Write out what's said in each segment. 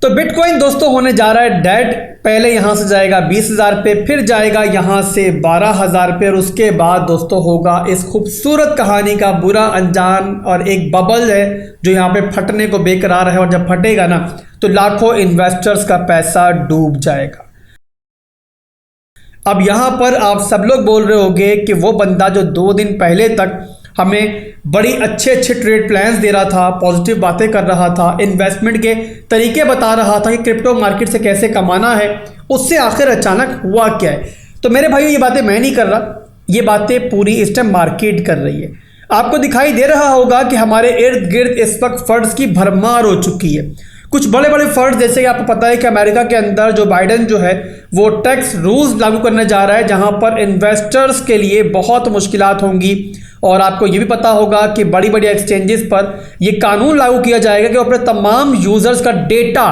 तो बिटकॉइन दोस्तों होने जा रहा है डेड। पहले यहां से जाएगा 20,000 पे, फिर जाएगा यहां से 12,000 पे, और उसके बाद दोस्तों होगा इस खूबसूरत कहानी का बुरा अंजाम। और एक बबल है जो यहाँ पे फटने को बेकरार है, और जब फटेगा ना तो लाखों इन्वेस्टर्स का पैसा डूब जाएगा। अब यहां पर आप सब लोग बोल रहे होंगे कि वो बंदा जो 2 दिन पहले तक हमें बड़ी अच्छे ट्रेड प्लान्स दे रहा था, पॉजिटिव बातें कर रहा था, इन्वेस्टमेंट के तरीके बता रहा था कि क्रिप्टो मार्केट से कैसे कमाना है, उससे आखिर अचानक हुआ क्या है। तो मेरे भाइयों ये बातें मैं नहीं कर रहा, ये बातें पूरी इस टाइम मार्केट कर रही है। आपको दिखाई दे रहा होगा कि हमारे इर्द गिर्द इस वक्त फंड्स की भरमार हो चुकी है। कुछ बड़े बड़े फंड्स, जैसे कि आपको पता है कि अमेरिका के अंदर जो बाइडेन जो है वो टैक्स रूल्स लागू करने जा रहा है, जहां पर इन्वेस्टर्स के लिए बहुत मुश्किलात होंगी। और आपको ये भी पता होगा कि बड़ी बड़ी एक्सचेंजेस पर ये कानून लागू किया जाएगा कि अपने तमाम यूजर्स का डेटा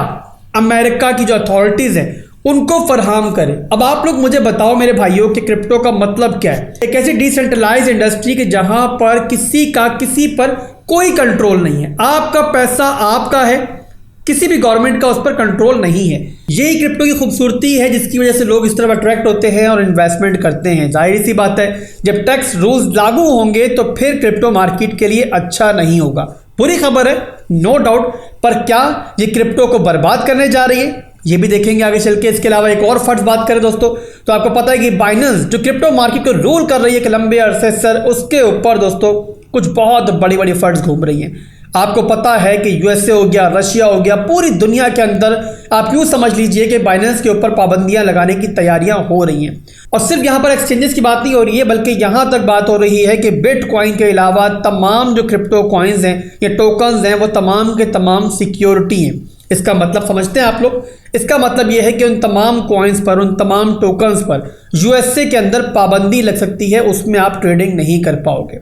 अमेरिका की जो अथॉरिटीज़ हैं उनको फराहम करें। अब आप लोग मुझे बताओ मेरे भाइयों कि क्रिप्टो का मतलब क्या है। एक ऐसी डिसेंट्रलाइज इंडस्ट्री कि जहां पर किसी का किसी पर कोई कंट्रोल नहीं है, आपका पैसा आपका है, किसी भी गवर्नमेंट का उस पर कंट्रोल नहीं है। यही क्रिप्टो की खूबसूरती है, जिसकी वजह से लोग इस तरफ अट्रैक्ट होते हैं और इन्वेस्टमेंट करते हैं। जाहिर सी बात है, जब टैक्स रूल्स लागू होंगे तो फिर क्रिप्टो मार्केट के लिए अच्छा नहीं होगा। बुरी खबर है, नो डाउट, पर क्या ये क्रिप्टो को बर्बाद करने जा रही है, ये भी देखेंगे आगे चल के। इसके अलावा एक और फंड्स बात करें दोस्तों, तो आपको पता है कि बाइनेंस जो क्रिप्टो मार्केट को रूल कर रही है कि लंबे अरसे से, उसके ऊपर दोस्तों कुछ बहुत बड़ी बड़ी फंड्स घूम रही हैं। आपको पता है कि यूएसए हो गया, रशिया हो गया, पूरी दुनिया के अंदर आप यूँ समझ लीजिए कि बाइनेंस के ऊपर पाबंदियां लगाने की तैयारियां हो रही हैं। और सिर्फ यहाँ पर एक्सचेंजेस की बात नहीं हो रही है, बल्कि यहाँ तक बात हो रही है कि बिटकॉइन के अलावा तमाम जो क्रिप्टो कॉइन्स हैं या टोकन्स हैं वो तमाम के तमाम सिक्योरिटी हैं। इसका मतलब समझते हैं आप लोग? इसका मतलब यह है कि उन तमाम कॉइन्स पर, उन तमाम टोकन्स पर यूएसए के अंदर पाबंदी लग सकती है, उसमें आप ट्रेडिंग नहीं कर पाओगे।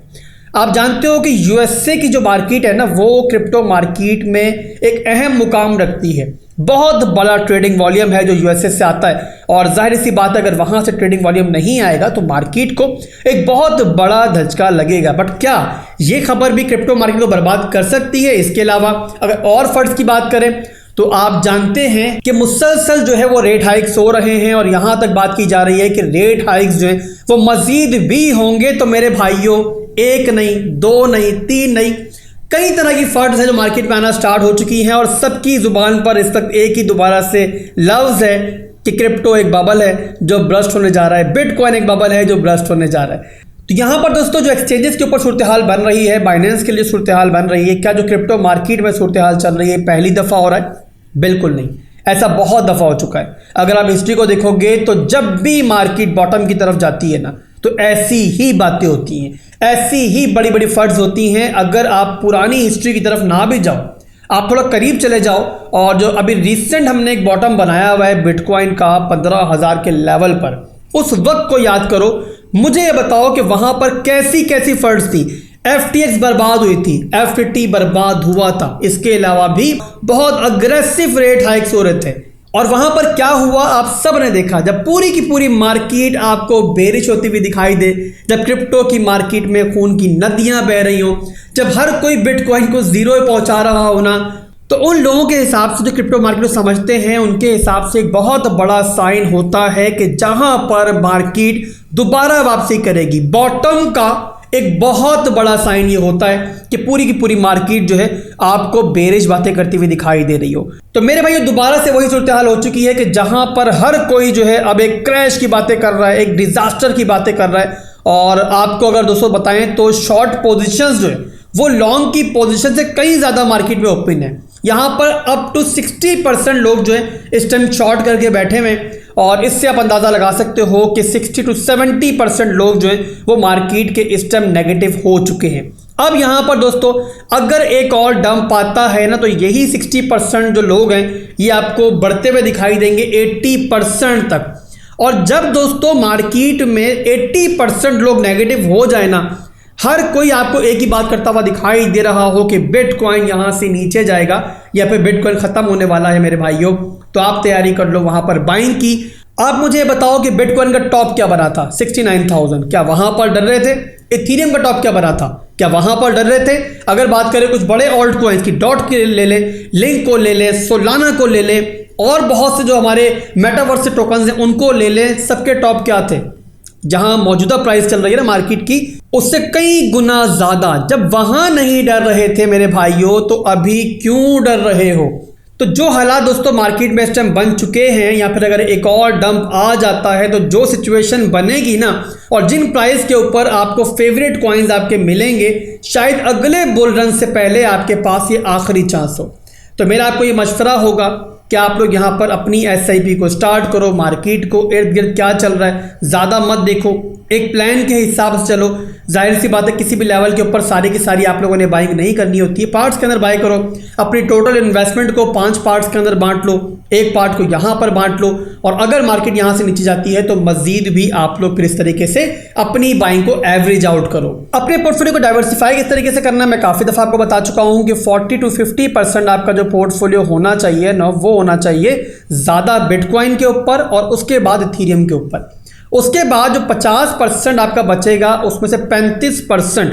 आप जानते हो कि यूएसए की जो मार्केट है ना, वो क्रिप्टो मार्केट में एक अहम मुकाम रखती है। बहुत बड़ा ट्रेडिंग वॉल्यूम है जो यूएसए से आता है, और जाहिर सी बात है अगर वहाँ से ट्रेडिंग वॉल्यूम नहीं आएगा तो मार्केट को एक बहुत बड़ा धचका लगेगा। बट क्या ये खबर भी क्रिप्टो मार्केट को बर्बाद कर सकती है? इसके अलावा अगर और फंड्स की बात करें तो आप जानते हैं कि मुसलसल जो है वो रेट हाइक्स हो रहे हैं, और यहाँ तक बात की जा रही है कि रेट हाइक्स जो है वो मजीद भी होंगे। तो मेरे भाइयों, एक नहीं, 2 नहीं, 3 नहीं, कई तरह की फंड्स हैं जो मार्केट में आना स्टार्ट हो चुकी हैं, और सबकी जुबान पर इस वक्त एक ही दोबारा से लफ्ज़ है कि क्रिप्टो एक बबल है जो ब्रस्ट होने जा रहा है, बिटकॉइन एक बबल है जो ब्रस्ट होने जा रहा है। तो यहाँ पर दोस्तों जो एक्सचेंजेस के ऊपर सूरत हाल बन रही है, बाइनेंस के लिए सूरत हाल बन रही है, क्या जो क्रिप्टो मार्केट में सूरत हाल चल रही है पहली दफ़ा हो रहा है? बिल्कुल नहीं, ऐसा बहुत दफ़ा हो चुका है। अगर आप हिस्ट्री को देखोगे तो जब भी मार्केट बॉटम की तरफ जाती है ना, तो ऐसी ही बातें होती हैं, ऐसी ही बड़ी बड़ी फंड्स होती हैं। अगर आप पुरानी हिस्ट्री की तरफ ना भी जाओ, आप थोड़ा करीब चले जाओ, और जो अभी रिसेंट हमने एक बॉटम बनाया हुआ है बिटकॉइन का 15,000 के लेवल पर, उस वक्त को याद करो। मुझे ये बताओ कि वहां पर कैसी कैसी फंड्स थी। FTX बर्बाद हुई थी, FTT बर्बाद हुआ था, इसके अलावा भी बहुत अग्रेसिव रेट हाइक्स हो रहे थे। और वहां पर क्या हुआ आप सब ने देखा, जब पूरी की पूरी मार्केट आपको बेरिश होती हुई दिखाई दे, जब क्रिप्टो की मार्केट में खून की नदियां बह रही हो, जब हर कोई बिटकॉइन को जीरो पहुंचा रहा हो ना, तो उन लोगों के हिसाब से जो क्रिप्टो मार्केट को समझते हैं उनके हिसाब से एक बहुत बड़ा साइन होता है कि जहां पर मार्केट दोबारा वापसी करेगी। बॉटम का एक बहुत बड़ा साइन ये होता है कि पूरी की पूरी मार्केट जो है आपको बेरिश बातें करती हुई दिखाई दे रही हो। तो मेरे भाइयों, दोबारा से वही सूरत हाल हो चुकी है कि जहां पर हर कोई जो है अब एक क्रैश की बातें कर रहा है, एक डिजास्टर की बातें कर रहा है। और आपको अगर दोस्तों बताएं तो शॉर्ट पोजीशंस जो है वो लॉन्ग की पोजीशन से कहीं ज़्यादा मार्केट में ओपन है। यहाँ पर अप टू 60% लोग जो है इस टाइम शॉर्ट करके बैठे हुए हैं, और इससे आप अंदाज़ा लगा सकते हो कि 60 to 70% लोग जो हैं वो मार्केट के इस टाइम नेगेटिव हो चुके हैं। अब यहाँ पर दोस्तों अगर एक और डंप आता है ना, तो यही 60% जो लोग हैं ये आपको बढ़ते हुए दिखाई देंगे 80% तक। और जब दोस्तों मार्केट में 80% लोग नेगेटिव हो जाए ना, हर कोई आपको एक ही बात करता हुआ दिखाई दे रहा हो कि बिटकॉइन यहाँ से नीचे जाएगा या फिर बिटकॉइन खत्म होने वाला है मेरे भाइयों, तो आप तैयारी कर लो वहां पर बाइंग की। आप मुझे बताओ कि बिटकॉइन का टॉप क्या बना था? 69,000। क्या वहां पर डर रहे थे? इथेरियम का टॉप क्या बना था? क्या वहां पर डर रहे थे? अगर बात करें कुछ बड़े ऑल्ट कॉइन्स की, डॉट के ले ले, लिंक को ले ले, सोलाना को ले ले, और बहुत से जो हमारे मेटावर्स से टोकन्स हैं उनको ले ले, सबके टॉप क्या थे? जहां मौजूदा प्राइस चल रही है ना मार्केट की, उससे कई गुना ज्यादा। जब वहां नहीं डर रहे थे मेरे भाइयों, तो अभी क्यों डर रहे हो? तो जो हालात दोस्तों मार्केट में इस टाइम बन चुके हैं, या फिर अगर एक और डंप आ जाता है तो जो सिचुएशन बनेगी ना, और जिन प्राइस के ऊपर आपको फेवरेट कॉइन्स आपके मिलेंगे, शायद अगले बुल रन से पहले आपके पास ये आखिरी चांस हो। तो मेरा आपको ये मशवरा होगा कि आप लोग यहाँ पर अपनी SIP को स्टार्ट करो, मार्केट को इर्द गिर्द क्या चल रहा है ज़्यादा मत देखो, एक प्लान के हिसाब से चलो। जाहिर सी बात है किसी भी लेवल के ऊपर सारी की सारी आप लोगों ने बाइंग नहीं करनी होती है, पार्ट्स के अंदर बाय करो। अपनी टोटल इन्वेस्टमेंट को 5 पार्ट्स के अंदर बांट लो, एक पार्ट को यहाँ पर बांट लो, और अगर मार्केट यहाँ से नीचे जाती है तो मजीद भी आप लोग फिर इस तरीके से अपनी बाइंग को एवरेज आउट करो। अपने पोर्टफोलियो को डाइवर्सिफाई किस तरीके से करना मैं काफ़ी दफ़ा आपको बता चुका हूँ कि 40 to 50% आपका जो पोर्टफोलियो होना चाहिए ना, वो होना चाहिए ज़्यादा बिटकॉइन के ऊपर और उसके बाद इथेरियम के ऊपर। उसके बाद जो 50% आपका बचेगा उसमें से 35%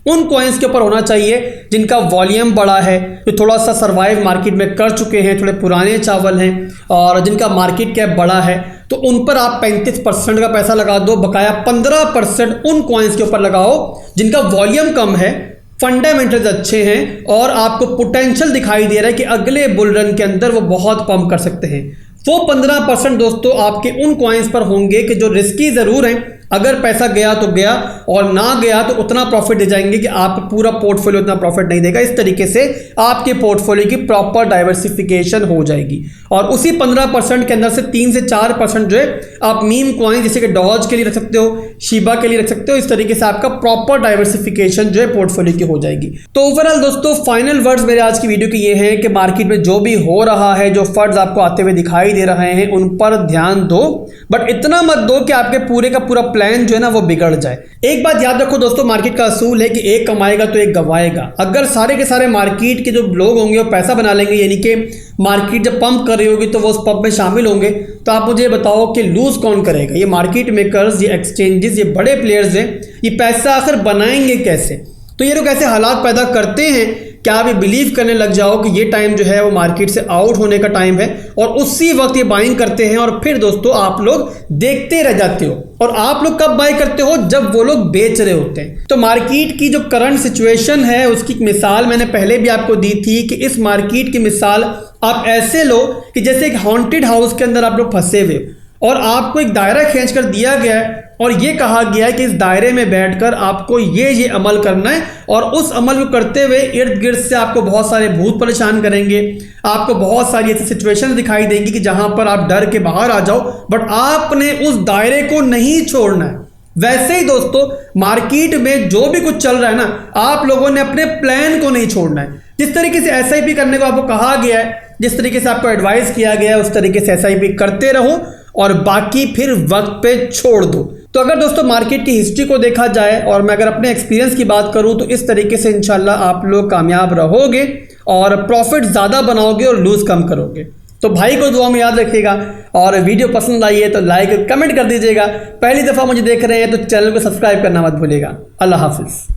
उन कॉइन्स के ऊपर होना चाहिए जिनका वॉल्यूम बड़ा है, जो थोड़ा सा सर्वाइव मार्केट में कर चुके हैं, थोड़े पुराने चावल हैं और जिनका मार्केट कैप बड़ा है, तो उन पर आप 35% का पैसा लगा दो। बकाया 15% उन कॉइन्स के ऊपर लगाओ जिनका वॉल्यूम कम है, फंडामेंटल्स अच्छे हैं और आपको पोटेंशियल दिखाई दे रहा है कि अगले बुल रन के अंदर वो बहुत पंप कर सकते हैं। वो 15% दोस्तों आपके उन कॉइन्स पर होंगे कि जो रिस्की ज़रूर हैं, अगर पैसा गया तो गया और ना गया तो उतना प्रॉफिट दे जाएंगे कि आपका पूरा पोर्टफोलियो उतना प्रॉफिट नहीं देगा। इस तरीके से आपके पोर्टफोलियो की प्रॉपर डाइवर्सिफिकेशन हो जाएगी। और उसी 15% के अंदर से 3 से 4% जो है आप मीम कॉइन जैसे कि डॉज के लिए रख सकते हो, शिबा के लिए रख सकते हो। इस तरीके से आपका प्रॉपर डाइवर्सिफिकेशन जो है पोर्टफोलियो की हो जाएगी। तो ओवरऑल दोस्तों फाइनल वर्ड्स मेरे आज की वीडियो के ये हैं कि मार्केट में जो भी हो रहा है, जो फंड्स आपको आते हुए दिखाई दे रहे हैं, उन पर ध्यान दो, बट इतना मत दो कि आपके पूरे का पूरा प्लान जो है ना वो बिगड़ जाए। एक बात याद रखो दोस्तों, मार्केट का असूल है कि एक कमाएगा तो एक गवाएगा। अगर सारे के सारे मार्केट के जो लोग होंगे वो पैसा बना लेंगे, यानी कि मार्केट जब पंप कर रही होगी तो वो उस पंप में शामिल होंगे, तो आप मुझे बताओ कि लूज कौन करेगा? ये मार्केट मेकर्स, ये एक्सचेंजेस, ये बड़े प्लेयर्स हैं, ये पैसा आखिर बनाएंगे कैसे? तो ये लोग ऐसे हालात पैदा करते हैं क्या आप ये बिलीव करने लग जाओ कि ये टाइम जो है वो मार्केट से आउट होने का टाइम है, और उसी वक्त ये बाइंग करते हैं और फिर दोस्तों आप लोग देखते रह जाते हो। और आप लोग कब बाय करते हो? जब वो लोग बेच रहे होते हैं। तो मार्केट की जो करंट सिचुएशन है उसकी मिसाल मैंने पहले भी आपको दी थी कि इस मार्केट की मिसाल आप ऐसे लो कि जैसे एक हॉन्टेड हाउस के अंदर आप लोग फंसे हुए और आपको एक दायरा खींच कर दिया गया है और ये कहा गया है कि इस दायरे में बैठकर आपको ये अमल करना है, और उस अमल को करते हुए इर्द गिर्द से आपको बहुत सारे भूत परेशान करेंगे, आपको बहुत सारी ऐसी सिचुएशन दिखाई देंगी कि जहां पर आप डर के बाहर आ जाओ, बट आपने उस दायरे को नहीं छोड़ना है। वैसे ही दोस्तों मार्केट में जो भी कुछ चल रहा है ना, आप लोगों ने अपने प्लान को नहीं छोड़ना है। जिस तरीके से SIP करने को आपको कहा गया है, जिस तरीके से आपको एडवाइस किया गया है, उस तरीके से SIP करते रहो और बाकी फिर वक्त पे छोड़ दो। तो अगर दोस्तों मार्केट की हिस्ट्री को देखा जाए और मैं अगर अपने एक्सपीरियंस की बात करूं तो इस तरीके से इंशाल्लाह आप लोग कामयाब रहोगे और प्रॉफिट ज़्यादा बनाओगे और लूज़ कम करोगे। तो भाई को दुआ में याद रखिएगा, और वीडियो पसंद आई है तो लाइक कमेंट कर दीजिएगा। पहली दफ़ा मुझे देख रहे हैं तो चैनल को सब्सक्राइब करना मत भूलिएगा। अल्लाह हाफिज़।